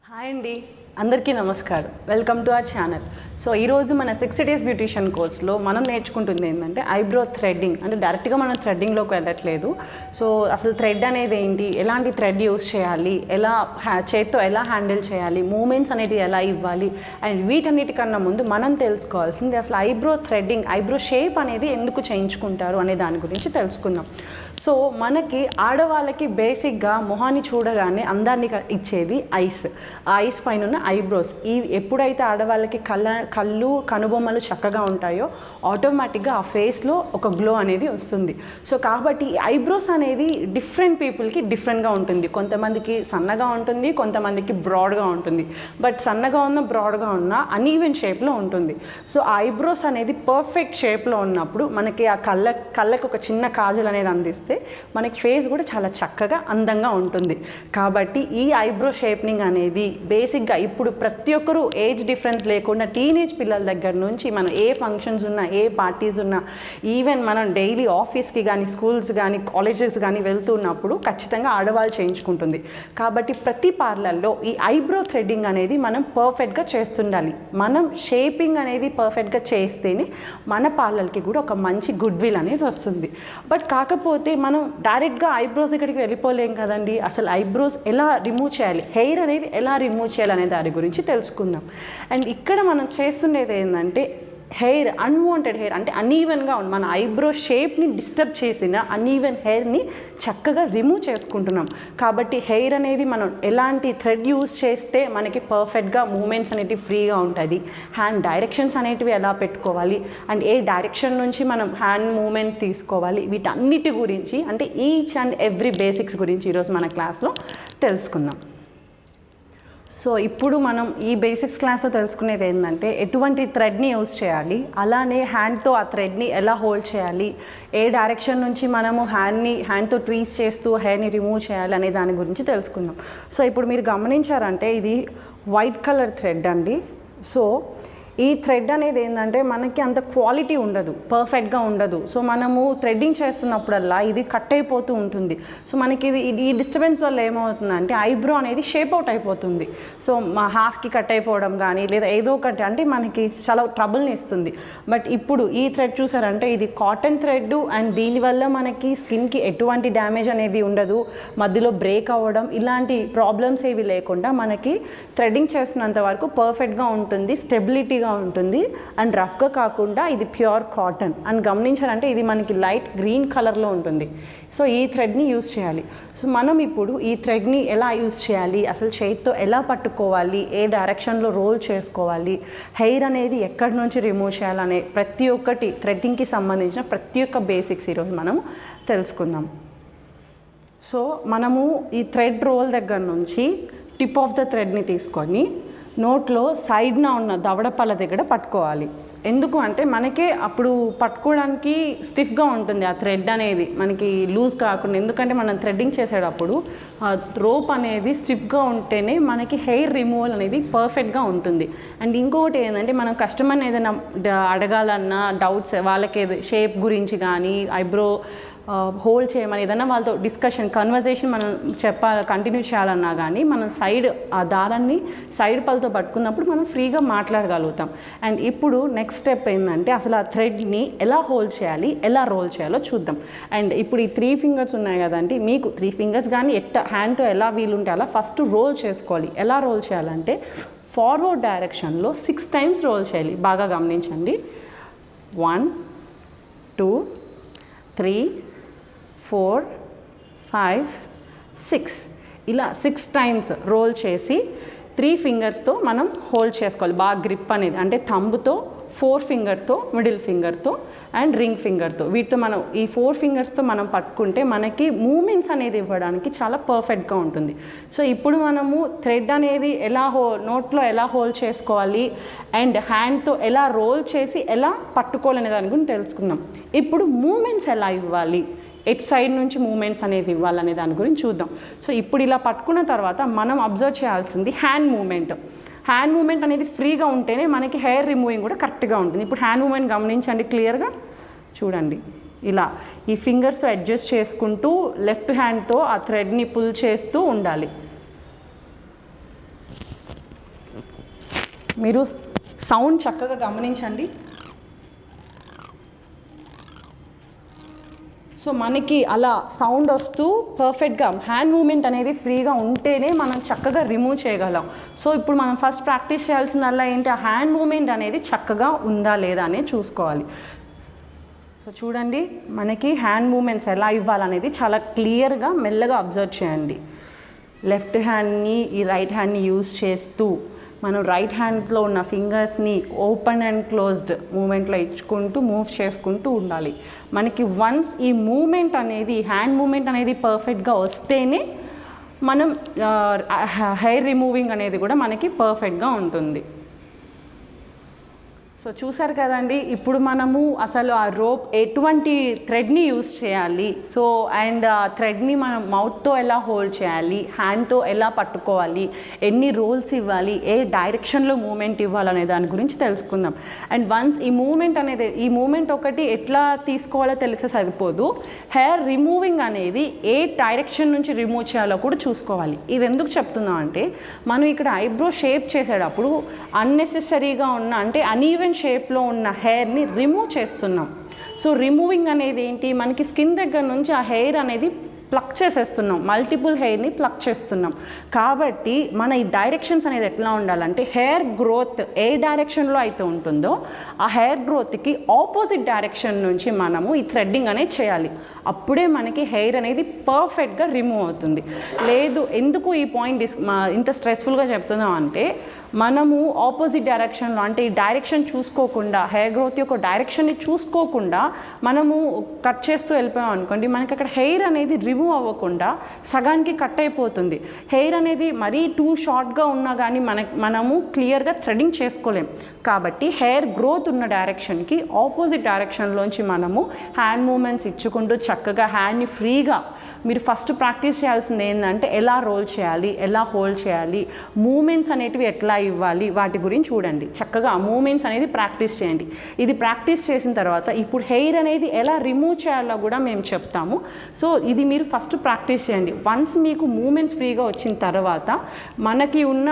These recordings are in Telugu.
హాయ్ అండి, అందరికీ నమస్కారం. Welcome to our channel. So ఈరోజు మన 60 డేస్ బ్యూటిషియన్ కోర్స్లో మనం నేర్చుకుంటుంది ఏంటంటే ఐబ్రో థ్రెడ్డింగ్. అంటే డైరెక్ట్గా మనం థ్రెడ్డింగ్లోకి వెళ్ళట్లేదు. సో అసలు థ్రెడ్ అనేది ఏంటి, ఎలాంటి థ్రెడ్ యూస్ చేయాలి, ఎలా చేత్తో ఎలా హ్యాండిల్ చేయాలి, మూమెంట్స్ అనేవి ఎలా ఇవ్వాలి, అండ్ వీటన్నిటికన్నా ముందు మనం తెలుసుకోవాల్సింది అసలు ఐబ్రో థ్రెడ్డింగ్, ఐబ్రో షేప్ అనేది ఎందుకు చేయించుకుంటారు అనే దాని గురించి తెలుసుకుందాం. సో మనకి ఆడవాళ్ళకి బేసిక్గా మొహాన్ని చూడగానే అందాన్ని ఇచ్చేది ఐస్. ఆ ఐస్ పైన ఉన్న ఐబ్రోస్. ఎప్పుడైతే ఆడవాళ్ళకి కళ్ళు కనుబొమ్మలు చక్కగా ఉంటాయో ఆటోమేటిక్గా ఆ ఫేస్లో ఒక గ్లో అనేది వస్తుంది. సో కాబట్టి ఐబ్రోస్ అనేది డిఫరెంట్ పీపుల్కి డిఫరెంట్గా ఉంటుంది. కొంతమందికి సన్నగా ఉంటుంది, కొంతమందికి బ్రాడ్గా ఉంటుంది. బట్ సన్నగా ఉన్న బ్రాడ్గా ఉన్న అన్ఈవెన్ షేప్లో ఉంటుంది. సో ఆ ఐబ్రోస్ అనేది పర్ఫెక్ట్ షేప్లో ఉన్నప్పుడు మనకి ఆ కళ్ళకు ఒక చిన్న కాజల్ అనేది అందిస్తే మనకి ఫేస్ కూడా చాలా చక్కగా అందంగా ఉంటుంది. కాబట్టి ఈ ఐబ్రో షేప్నింగ్ అనేది బేసిక్గా ఇప్పుడు ప్రతి ఒక్కరూ ఏజ్ డిఫరెన్స్ లేకుండా టీనేజ్ పిల్లల దగ్గర నుంచి మనం ఏ ఫంక్షన్స్ ఉన్నా, ఏ పార్టీస్ ఉన్నా, ఈవెన్ మనం డైలీ ఆఫీస్కి కానీ, స్కూల్స్ కానీ, కాలేజెస్ కానీ వెళ్తున్నప్పుడు ఖచ్చితంగా ఆడవాళ్ళు చేయించుకుంటుంది. కాబట్టి ప్రతి పార్లర్లో ఈ ఐబ్రో థ్రెడ్డింగ్ అనేది మనం పర్ఫెక్ట్గా చేస్తుండాలి. మనం షేపింగ్ అనేది పర్ఫెక్ట్గా చేస్తేనే మన పార్లర్కి కూడా ఒక మంచి గుడ్ విల్ అనేది వస్తుంది. బట్ కాకపోతే మనం డైరెక్ట్గా ఐబ్రోస్ ఇక్కడికి వెళ్ళిపోలేం కదండి. అసలు ఐబ్రోస్ ఎలా రిమూవ్ చేయాలి, హెయిర్ అనేది ఎలా రిమూవ్ చేయాలి అనే దాని గురించి తెలుసుకుందాం. అండ్ ఇక్కడ మనం చేస్తుండేది ఏంటంటే హెయిర్, అన్వాంటెడ్ హెయిర్ అంటే అన్ఈవెన్గా ఉంది, మన ఐబ్రో షేప్ని డిస్టర్బ్ చేసిన అన్ఈవెన్ హెయిర్ని చక్కగా రిమూవ్ చేసుకుంటున్నాం. కాబట్టి హెయిర్ అనేది మనం ఎలాంటి థ్రెడ్ యూస్ చేస్తే మనకి పర్ఫెక్ట్గా మూమెంట్స్ అనేటివి ఫ్రీగా ఉంటుంది, హ్యాండ్ డైరెక్షన్స్ అనేటివి ఎలా పెట్టుకోవాలి, అండ్ ఏ డైరెక్షన్ నుంచి మనం హ్యాండ్ మూమెంట్ తీసుకోవాలి, వీటన్నిటి గురించి అంటే ఈచ్ అండ్ ఎవ్రీ బేసిక్స్ గురించి ఈరోజు మన క్లాస్లో తెలుసుకుందాం. సో ఇప్పుడు మనం ఈ బేసిక్స్ క్లాస్లో తెలుసుకునేది ఏంటంటే ఎటువంటి థ్రెడ్ని యూజ్ చేయాలి, అలానే హ్యాండ్తో ఆ థ్రెడ్ని ఎలా హోల్డ్ చేయాలి, ఏ డైరెక్షన్ నుంచి మనము హ్యాండ్తో ట్వీస్ చేస్తూ హెయిర్ని రిమూవ్ చేయాలి అనే దాని గురించి తెలుసుకుందాం. సో ఇప్పుడు మీరు గమనించారంటే ఇది వైట్ కలర్ థ్రెడ్ అండి. సో ఈ థ్రెడ్ అనేది ఏంటంటే మనకి అంత క్వాలిటీ ఉండదు, పర్ఫెక్ట్గా ఉండదు. సో మనము థ్రెడ్డింగ్ చేస్తున్నప్పుడల్లా ఇది కట్ అయిపోతూ ఉంటుంది. సో మనకి ఈ డిస్టర్బెన్స్ వల్ల ఏమవుతుందంటే ఐబ్రో అనేది షేప్ అవుట్ అయిపోతుంది. సో మా హాఫ్కి కట్ అయిపోవడం కానీ లేదా ఏదో ఒకటి అంటే మనకి చాలా ట్రబుల్ని ఇస్తుంది. బట్ ఇప్పుడు ఈ థ్రెడ్ చూసారంటే ఇది కాటన్ థ్రెడ్ అండ్ దీనివల్ల మనకి స్కిన్కి ఎటువంటి డ్యామేజ్ అనేది ఉండదు, మధ్యలో బ్రేక్ అవ్వడం ఇలాంటి ప్రాబ్లమ్స్ ఏవి లేకుండా మనకి థ్రెడ్డింగ్ చేస్తున్నంత వరకు పర్ఫెక్ట్గా ఉంటుంది, స్టెబిలిటీగా ఉంటుంది అండ్ రఫ్గా కాకుండా ఇది ప్యూర్ కాటన్. అండ్ గమనించాలంటే ఇది మనకి లైట్ గ్రీన్ కలర్లో ఉంటుంది. సో ఈ థ్రెడ్ని యూజ్ చేయాలి. సో మనం ఇప్పుడు ఈ థ్రెడ్ని ఎలా యూజ్ చేయాలి, అసలు చేతితో ఎలా పట్టుకోవాలి, ఏ డైరెక్షన్లో రోల్ చేసుకోవాలి, హెయిర్ అనేది ఎక్కడి నుంచి రిమూవ్ చేయాలనే ప్రతి ఒక్కటి థ్రెడ్డింగ్కి సంబంధించిన ప్రతి ఒక్క బేసిక్స్ ఈరోజు మనం తెలుసుకుందాం. సో మనము ఈ థ్రెడ్ రోల్ దగ్గర నుంచి టిప్ ఆఫ్ ద థ్రెడ్ని తీసుకొని నోట్లో సైడ్న ఉన్న దవడపల్ల దగ్గర పట్టుకోవాలి. ఎందుకు అంటే మనకే అప్పుడు పట్టుకోవడానికి స్టిఫ్గా ఉంటుంది ఆ థ్రెడ్ అనేది, మనకి లూజ్ కాకుండా. ఎందుకంటే మనం థ్రెడ్డింగ్ చేసేటప్పుడు రోప్ అనేది స్టిఫ్గా ఉంటేనే మనకి హెయిర్ రిమూవల్ అనేది పర్ఫెక్ట్గా ఉంటుంది. అండ్ ఇంకొకటి ఏంటంటే మనం కస్టమర్ని ఏదైనా అడగాలన్నా డౌట్స్, వాళ్ళకి షేప్ గురించి కానీ ఐబ్రో హోల్డ్ చేయమని ఏదైనా వాళ్ళతో డిస్కషన్ కన్వర్జేషన్ మనం కంటిన్యూ చేయాలన్నా కానీ మనం ఆ దారాన్ని సైడ్ పళ్ళతో పట్టుకున్నప్పుడు మనం ఫ్రీగా మాట్లాడగలుగుతాం. అండ్ ఇప్పుడు నెక్స్ట్ స్టెప్ ఏంటంటే అసలు ఆ థ్రెడ్ని ఎలా హోల్డ్ చేయాలి, ఎలా రోల్ చేయాలో చూద్దాం. అండ్ ఇప్పుడు ఈ 3 ఫింగర్స్ ఉన్నాయి కదండి, మీకు 3 ఫింగర్స్ కానీ హ్యాండ్తో ఎలా వీలుంటే అలా ఫస్ట్ రోల్ చేసుకోవాలి. ఎలా రోల్ చేయాలంటే ఫార్వర్డ్ డైరెక్షన్లో 6 టైమ్స్ రోల్ చేయాలి. బాగా గమనించండి. 1 2 3 4 5 6 ఇలా 6 టైమ్స్ రోల్ చేసి 3 ఫింగర్స్తో మనం హోల్డ్ చేసుకోవాలి. బాగా గ్రిప్ అనేది అంటే థంబ్తో, 4 ఫింగర్తో, మిడిల్ ఫింగర్తో అండ్ రింగ్ ఫింగర్తో, వీటితో మనం ఈ 4 ఫింగర్స్తో మనం పట్టుకుంటే మనకి మూమెంట్స్ అనేది ఇవ్వడానికి చాలా పర్ఫెక్ట్గా ఉంటుంది. సో ఇప్పుడు మనము థ్రెడ్ అనేది నోట్లో ఎలా హోల్డ్ చేసుకోవాలి అండ్ హ్యాండ్తో ఎలా రోల్ చేసి ఎలా పట్టుకోవాలనే దాని గురించి తెలుసుకుందాం. ఇప్పుడు మూమెంట్స్ ఎలా ఇవ్వాలి, ఎట్ సైడ్ నుంచి మూమెంట్స్ అనేది ఇవ్వాలనే దాని గురించి చూద్దాం. సో ఇప్పుడు ఇలా పట్టుకున్న తర్వాత మనం అబ్జర్వ్ చేయాల్సింది హ్యాండ్ మూమెంట్. హ్యాండ్ మూమెంట్ అనేది ఫ్రీగా ఉంటేనే మనకి హెయిర్ రిమూవింగ్ కూడా కరెక్ట్గా ఉంటుంది. ఇప్పుడు హ్యాండ్ మూమెంట్ గమనించండి, క్లియర్గా చూడండి. ఇలా ఈ ఫింగర్స్ అడ్జస్ట్ చేసుకుంటూ లెఫ్ట్ హ్యాండ్తో ఆ థ్రెడ్ని పుల్ చేస్తూ ఉండాలి. మీరు సౌండ్ చక్కగా గమనించండి. సో మనకి అలా సౌండ్ వస్తూ పర్ఫెక్ట్గా హ్యాండ్ మూమెంట్ అనేది ఫ్రీగా ఉంటేనే మనం చక్కగా రిమూవ్ చేయగలం. సో ఇప్పుడు మనం ఫస్ట్ ప్రాక్టీస్ చేయాల్సిందల్లా ఏంటి, ఆ హ్యాండ్ మూమెంట్ అనేది చక్కగా ఉందా లేదా అనేది చూసుకోవాలి. సో చూడండి, మనకి హ్యాండ్ మూమెంట్స్ ఎలా ఇవ్వాలనేది చాలా క్లియర్గా మెల్లగా అబ్జర్వ్ చేయండి. లెఫ్ట్ హ్యాండ్ని ఈ రైట్ హ్యాండ్ని యూజ్ చేస్తూ మనం రైట్ హ్యాండ్లో ఉన్న ఫింగర్స్ని ఓపెన్ అండ్ క్లోజ్డ్ మూమెంట్లో ఇచ్చుకుంటూ మూవ్ చేసుకుంటూ ఉండాలి. మనకి వన్స్ ఈ మూమెంట్ అనేది హ్యాండ్ మూమెంట్ అనేది పర్ఫెక్ట్గా వస్తేనే మనం హెయిర్ రిమూవింగ్ అనేది కూడా మనకి పర్ఫెక్ట్గా ఉంటుంది. సో చూసారు కదండి, ఇప్పుడు మనము అసలు ఆ రోప్ ఎటువంటి థ్రెడ్ని యూజ్ చేయాలి, సో అండ్ ఆ థ్రెడ్ని మనం మౌత్తో ఎలా హోల్డ్ చేయాలి, హ్యాండ్తో ఎలా పట్టుకోవాలి, ఎన్ని రోల్స్ ఇవ్వాలి, ఏ డైరెక్షన్లో మూమెంట్ ఇవ్వాలనే దాని గురించి తెలుసుకుందాం. అండ్ వన్స్ ఈ మూమెంట్ ఒకటి ఎట్లా తీసుకోవాలో తెలిస్తే సరిపోదు, హెయిర్ రిమూవింగ్ అనేది ఏ డైరెక్షన్ నుంచి రిమూవ్ చేయాలో కూడా చూసుకోవాలి. ఇది ఎందుకు చెప్తున్నాం అంటే, మనం ఇక్కడ ఐబ్రో షేప్ చేసేటప్పుడు అన్నెసెసరీగా ఉన్న అంటే అన్ఈవెన్ షేప్లో ఉన్న హెయిర్ని రిమూవ్ చేస్తున్నాం. సో రిమూవింగ్ అనేది ఏంటి, మనకి స్కిన్ దగ్గర నుంచి ఆ హెయిర్ అనేది ప్లక్ చేసేస్తున్నాం, మల్టిపుల్ హెయిర్ని ప్లక్ చేస్తున్నాం. కాబట్టి మన ఈ డైరెక్షన్స్ అనేది ఎట్లా ఉండాలంటే, హెయిర్ గ్రోత్ ఏ డైరెక్షన్లో అయితే ఉంటుందో ఆ హెయిర్ గ్రోత్కి ఆపోజిట్ డైరెక్షన్ నుంచి మనము ఈ థ్రెడ్డింగ్ అనేది చేయాలి. అప్పుడే మనకి హెయిర్ అనేది పర్ఫెక్ట్గా రిమూవ్ అవుతుంది. లేదు, ఎందుకు ఈ పాయింట్ ఇంత స్ట్రెస్ఫుల్గా చెప్తున్నాం అంటే, మనము ఆపోజిట్ డైరెక్షన్లో అంటే ఈ డైరెక్షన్ చూసుకోకుండా, హెయిర్ గ్రోత్ యొక్క డైరెక్షన్ని చూసుకోకుండా మనము కట్ చేస్తూ వెళ్ళిపోయాం అనుకోండి, మనకి అక్కడ హెయిర్ అనేది రిమూవ్ అవ్వకుండా సగానికి కట్ అయిపోతుంది. హెయిర్ అనేది మరీ టూ షార్ట్గా ఉన్నా కానీ మనము క్లియర్గా థ్రెడింగ్ చేసుకోలేం. కాబట్టి హెయిర్ గ్రోత్ ఉన్న డైరెక్షన్కి ఆపోజిట్ డైరెక్షన్లోంచి మనము హ్యాండ్ మూమెంట్స్ ఇచ్చుకుంటూ చక్కగా హ్యాండ్ని ఫ్రీగా, మీరు ఫస్ట్ ప్రాక్టీస్ చేయాల్సింది ఏంటంటే ఎలా రోల్ చేయాలి, ఎలా హోల్డ్ చేయాలి, మూమెంట్స్ అనేటివి ఎట్లా ఇవ్వాలి, వాటి గురించి చూడండి. చక్కగా ఆ మూమెంట్స్ అనేది ప్రాక్టీస్ చేయండి. ఇది ప్రాక్టీస్ చేసిన తర్వాత ఇప్పుడు హెయిర్ అనేది ఎలా రిమూవ్ చేయాలో కూడా మేము చెప్తాము. సో ఇది మీరు ఫస్ట్ ప్రాక్టీస్ చేయండి. వన్స్ మీకు మూమెంట్స్ ఫ్రీగా వచ్చిన తర్వాత మనకి ఉన్న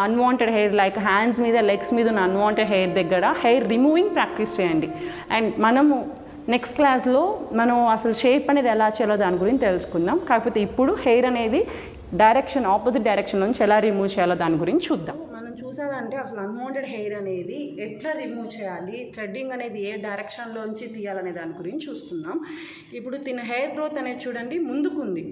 అన్వాంటెడ్ హెయిర్ లైక్ హ్యాండ్స్ మీద, లెగ్స్ మీద ఉన్న అన్వాంటెడ్ హెయిర్ దగ్గర హెయిర్ రిమూవింగ్ ప్రాక్టీస్ చేయండి. అండ్ మనము నెక్స్ట్ క్లాస్లో మనం అసలు షేప్ అనేది ఎలా చేయాలో దాని గురించి తెలుసుకుందాం. కాకపోతే ఇప్పుడు హెయిర్ అనేది ఆపోజిట్ డైరెక్షన్ నుంచి ఎలా రిమూవ్ చేయాలో దాని గురించి చూద్దాం. మనం చూసాదంటే అసలు అన్వాంటెడ్ హెయిర్ అనేది ఎట్లా రిమూవ్ చేయాలి, థ్రెడ్డింగ్ అనేది ఏ డైరెక్షన్లోంచి తీయాలనే దాని గురించి చూస్తున్నాం. ఇప్పుడు తిన హెయిర్ గ్రోత్ అనేది చూడండి ముందుకుంది,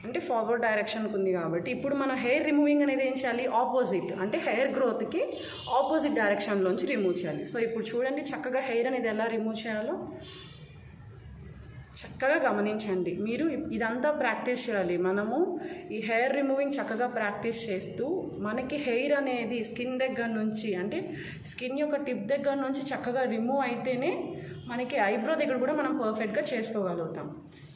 అంటే ఫార్వర్డ్ డైరెక్షన్కి ఉంది. కాబట్టి ఇప్పుడు మనం హెయిర్ రిమూవింగ్ అనేది ఏం చేయాలి, ఆపోజిట్ అంటే హెయిర్ గ్రోత్కి ఆపోజిట్ డైరెక్షన్లోంచి రిమూవ్ చేయాలి. సో ఇప్పుడు చూడండి చక్కగా హెయిర్ అనేది ఎలా రిమూవ్ చేయాలో చక్కగా గమనించండి. మీరు ఇదంతా ప్రాక్టీస్ చేయాలి. మనము ఈ హెయిర్ రిమూవింగ్ చక్కగా ప్రాక్టీస్ చేస్తూ మనకి హెయిర్ అనేది స్కిన్ దగ్గర నుంచి అంటే స్కిన్ యొక్క టిప్ దగ్గర నుంచి చక్కగా రిమూవ్ అయితేనే మనకి ఐబ్రో దగ్గర కూడా మనం పర్ఫెక్ట్గా చేసుకోగలుగుతాం.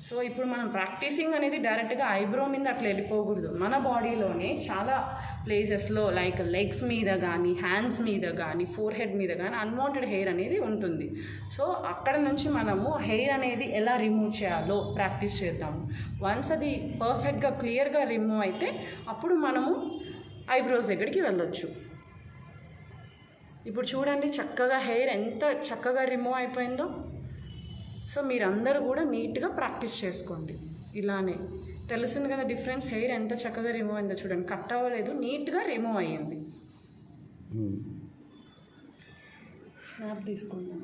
సో ఇప్పుడు మనం ప్రాక్టీసింగ్ అనేది డైరెక్ట్గా ఐబ్రో మీద అట్లా వెళ్ళిపోకూడదు. మన బాడీలోనే చాలా ప్లేసెస్లో లైక్ లెగ్స్ మీద కానీ, హ్యాండ్స్ మీద కానీ, ఫోర్ హెడ్ మీద కానీ అన్వాంటెడ్ హెయిర్ అనేది ఉంటుంది. సో అక్కడ నుంచి మనము హెయిర్ అనేది ఎలా రిమూవ్ చేయాలో ప్రాక్టీస్ చేద్దాము. వన్స్ అది పర్ఫెక్ట్గా క్లియర్గా రిమూవ్ అయితే అప్పుడు మనము ఐబ్రోస్ దగ్గరికి వెళ్ళొచ్చు. ఇప్పుడు చూడండి చక్కగా హెయిర్ ఎంత చక్కగా రిమూవ్ అయిపోయిందో. సో మీరందరూ కూడా నీట్గా ప్రాక్టీస్ చేసుకోండి. ఇలానే తెలుస్తుంది కదా డిఫరెన్స్, హెయిర్ ఎంత చక్కగా రిమూవ్ అయిందో చూడండి. కట్ అవ్వలేదు, నీట్గా రిమూవ్ అయ్యింది. స్నాప్ తీసుకోండి.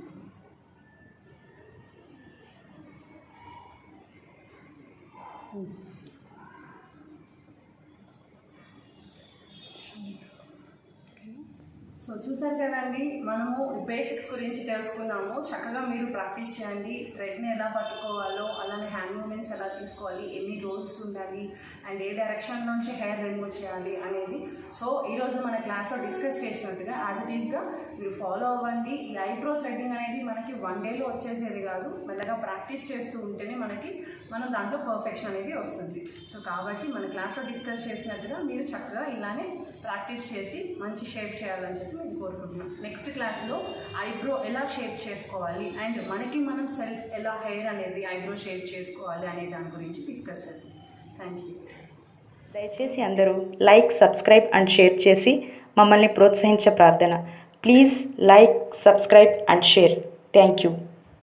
సో చూసారు కదండి, మనము బేసిక్స్ గురించి తెలుసుకున్నాము. చక్కగా మీరు ప్రాక్టీస్ చేయండి. థ్రెడ్ని ఎలా పట్టుకోవాలో, అలానే హ్యాండ్ మూమెంట్స్ ఎలా తీసుకోవాలి, ఎన్ని రోల్స్ ఉండాలి, అండ్ ఏ డైరెక్షన్ నుంచి హెయిర్ రిమూవ్ చేయాలి అనేది. సో ఈరోజు మన క్లాస్లో డిస్కస్ చేసినట్టుగా యాజ్ ఇట్ ఈస్గా మీరు ఫాలో అవ్వండి. ఈ ఐబ్రో థ్రెడ్డింగ్ అనేది మనకి 1 డేలో వచ్చేసేది కాదు, మెల్లగా ప్రాక్టీస్ చేస్తూ ఉంటేనే మనం దాంట్లో పర్ఫెక్షన్ అనేది వస్తుంది. సో కాబట్టి మన క్లాస్లో డిస్కస్ చేసినట్టుగా మీరు చక్కగా ఇలానే ప్రాక్టీస్ చేసి మంచి షేప్ చేయాలని చెప్పి నేను కోరుకుంటున్నాను. నెక్స్ట్ క్లాస్లో ఐబ్రో ఎలా షేప్ చేసుకోవాలి అండ్ మనం సెల్ఫ్ ఎలా హెయిర్ అనేది ఐబ్రో షేప్ చేసుకోవాలి అనే దాని గురించి డిస్కస్ చేద్దాం. Thank you. దయచేసి అందరూ లైక్, సబ్స్క్రైబ్ అండ్ షేర్ చేసి మమ్మల్ని ప్రోత్సహించే ప్రార్థన. Please like, subscribe and share. Thank you.